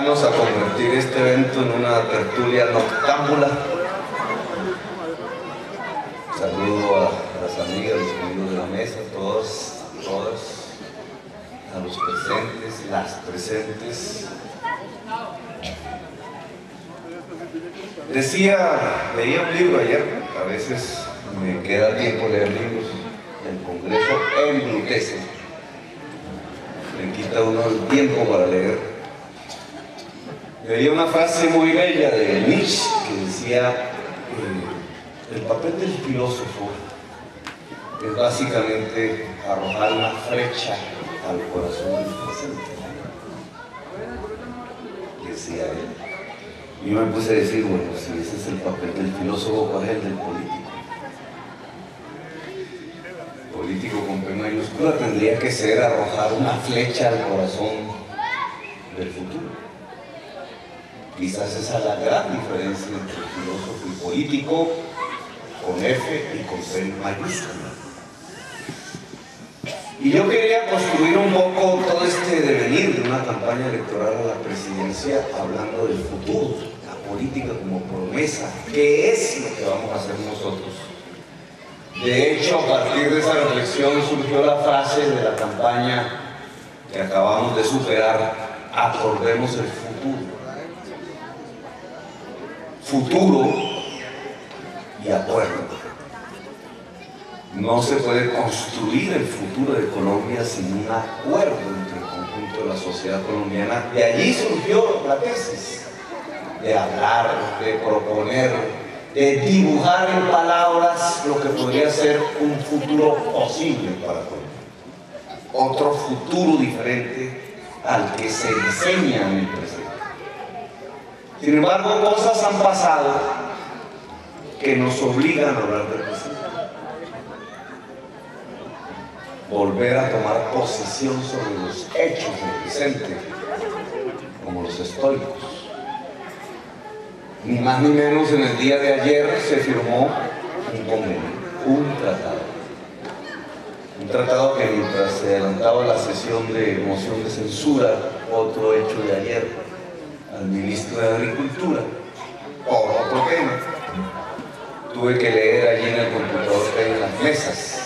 cercanos a convertir este evento en una tertulia noctámbula. Saludo a las amigas, los amigos de la mesa, todos y todas, a los presentes, las presentes. Leía un libro ayer, a veces me queda tiempo leer libros, el Congreso embrutece, le quita uno el tiempo para leer. Leía una frase muy bella de Nietzsche que decía: el papel del filósofo es básicamente arrojar una flecha al corazón del presente, decía él. Y yo me puse a decir, bueno, si ese es el papel del filósofo, ¿cuál es el del político? Político con P mayúscula tendría que ser arrojar una flecha al corazón del futuro. Quizás esa es la gran diferencia entre filósofo y político, con F y con P mayúscula. Y yo quería construir un poco todo este devenir de una campaña electoral a la presidencia hablando del futuro, la política como promesa, ¿qué es lo que vamos a hacer nosotros? De hecho, a partir de esa reflexión surgió la frase de la campaña que acabamos de superar: acordemos el futuro. Futuro y acuerdo. No se puede construir el futuro de Colombia sin un acuerdo entre el conjunto de la sociedad colombiana. De allí surgió la tesis de hablar, de proponer, de dibujar en palabras lo que podría ser un futuro posible para Colombia. Otro futuro diferente al que se diseña en el presente. Sin embargo, cosas han pasado que nos obligan a hablar del presente. Volver a tomar posesión sobre los hechos del presente, como los estoicos. Ni más ni menos, en el día de ayer se firmó un convenio, un tratado. Un tratado que, mientras se adelantaba la sesión de moción de censura, otro hecho de ayer, al ministro de Agricultura, por otro tema, tuve que leer allí en el computador que hay en las mesas.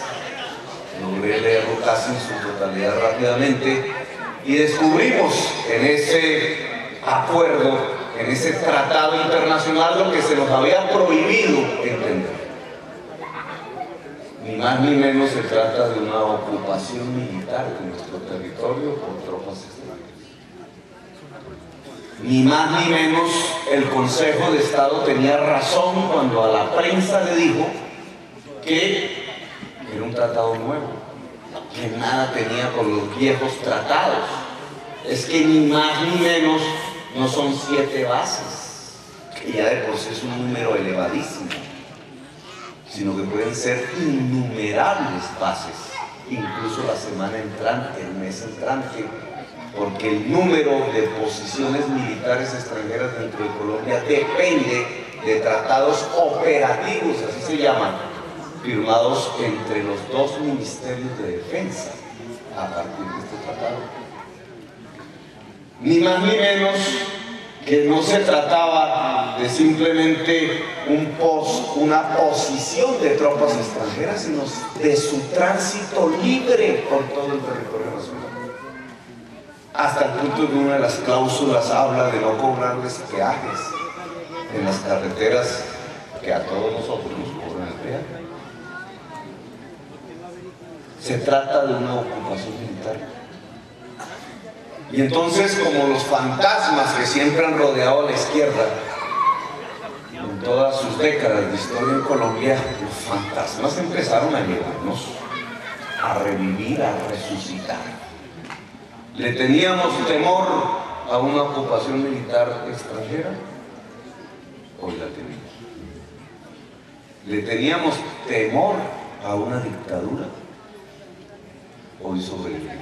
Logré leerlo casi en su totalidad rápidamente y descubrimos en ese acuerdo, en ese tratado internacional, lo que se nos había prohibido entender. Ni más ni menos se trata de una ocupación militar de nuestro territorio por tropas extranjeras. Ni más ni menos el Consejo de Estado tenía razón cuando a la prensa le dijo que era un tratado nuevo, que nada tenía con los viejos tratados. Es que ni más ni menos no son 7 bases, que ya de por sí es un número elevadísimo, sino que pueden ser innumerables bases, incluso la semana entrante, el mes entrante, porque el número de posiciones militares extranjeras dentro de Colombia depende de tratados operativos, así se llaman, firmados entre los 2 ministerios de defensa a partir de este tratado. Ni más ni menos que no se trataba de simplemente una posición de tropas extranjeras, sino de su tránsito libre por todo el territorio nacional. Hasta el punto de una de las cláusulas habla de no cobrarles peajes en las carreteras que a todos nosotros nos cobran el peaje. Se trata de una ocupación militar. Y entonces, como los fantasmas que siempre han rodeado a la izquierda en todas sus décadas de historia en Colombia, los fantasmas empezaron a llevarnos a revivir, a resucitar. ¿Le teníamos temor a una ocupación militar extranjera? Hoy la tenemos. ¿Le teníamos temor a una dictadura? Hoy sobrevive.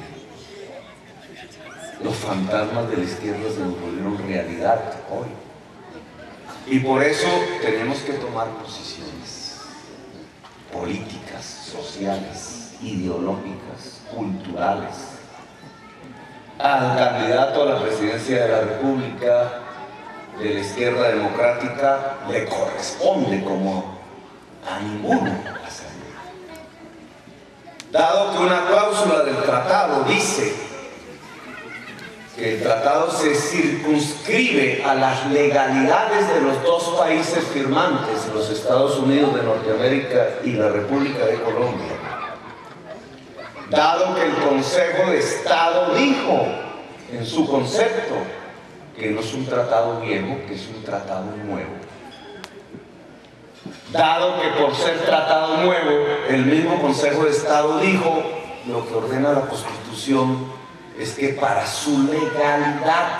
Los fantasmas de la izquierda se nos volvieron realidad hoy. Y por eso tenemos que tomar posiciones políticas, sociales, ideológicas, culturales, al candidato a la presidencia de la República de la izquierda democrática le corresponde como a ninguno hacerlo. Dado que una cláusula del tratado dice que el tratado se circunscribe a las legalidades de los dos países firmantes, los Estados Unidos de Norteamérica y la República de Colombia, dado que el Consejo de Estado dijo en su concepto que no es un tratado viejo, que es un tratado nuevo, dado que por ser tratado nuevo, el mismo Consejo de Estado dijo lo que ordena la Constitución es que para su legalidad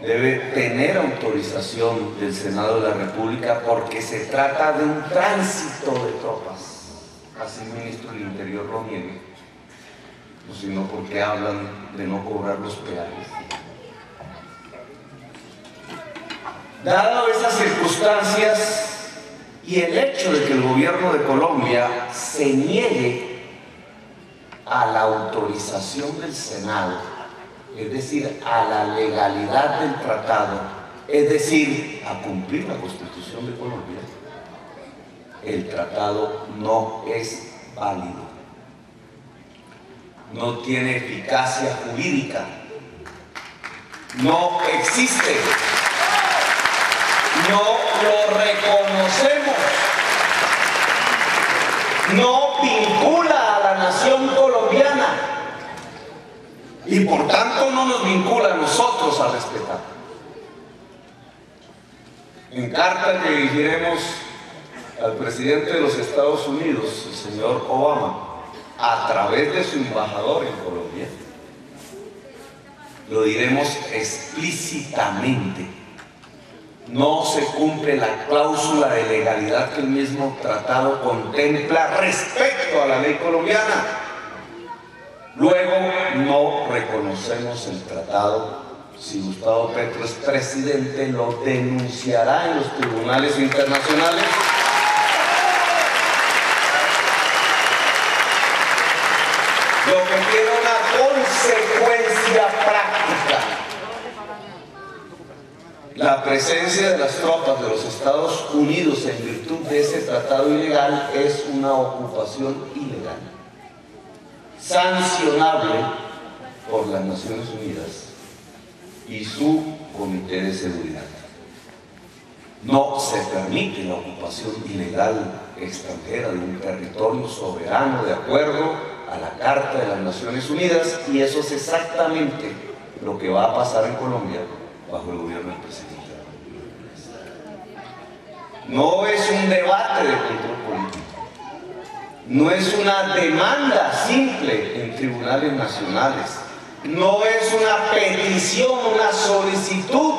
debe tener autorización del Senado de la República porque se trata de un tránsito de tropas. Así el ministro del Interior lo niegue, o sino porque hablan de no cobrar los peajes. Dado esas circunstancias y el hecho de que el gobierno de Colombia se niegue a la autorización del Senado, es decir, a la legalidad del tratado, es decir, a cumplir la Constitución de Colombia, el tratado no es válido, no tiene eficacia jurídica, no existe, no lo reconocemos, no vincula a la nación colombiana y por tanto no nos vincula a nosotros a respetar. En carta que dirigiremos al presidente de los Estados Unidos, el señor Obama, a través de su embajador en Colombia, lo diremos explícitamente: no se cumple la cláusula de legalidad que el mismo tratado contempla respecto a la ley colombiana. Luego, no reconocemos el tratado. Si Gustavo Petro es presidente, lo denunciará en los tribunales internacionales. Lo que tiene una consecuencia práctica. La presencia de las tropas de los Estados Unidos en virtud de ese tratado ilegal es una ocupación ilegal, sancionable por las Naciones Unidas y su Comité de Seguridad. No se permite la ocupación ilegal extranjera de un territorio soberano de acuerdo a la Carta de las Naciones Unidas, y eso es exactamente lo que va a pasar en Colombia bajo el gobierno del presidente. No es un debate de control político, no es una demanda simple en tribunales nacionales, no es una petición, una solicitud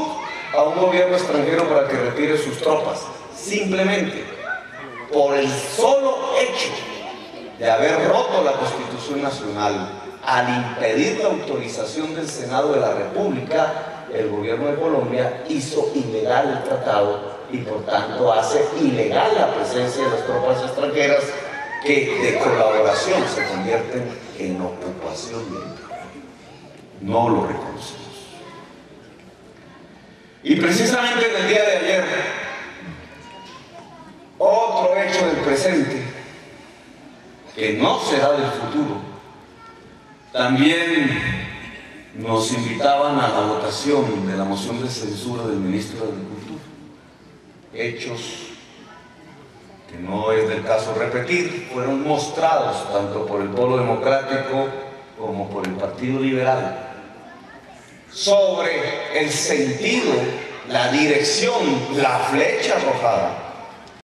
a un gobierno extranjero para que retire sus tropas. Simplemente por el solo hecho de haber roto la Constitución Nacional al impedir la autorización del Senado de la República, el gobierno de Colombia hizo ilegal el tratado y por tanto hace ilegal la presencia de las tropas extranjeras que de colaboración se convierten en ocupación. No lo reconocemos. Y precisamente en el día de ayer, otro hecho del presente que no será del futuro, también nos invitaban a la votación de la moción de censura del ministro de Agricultura. Hechos que no es del caso repetir, fueron mostrados tanto por el Polo Democrático como por el Partido Liberal sobre el sentido, la dirección, la flecha arrojada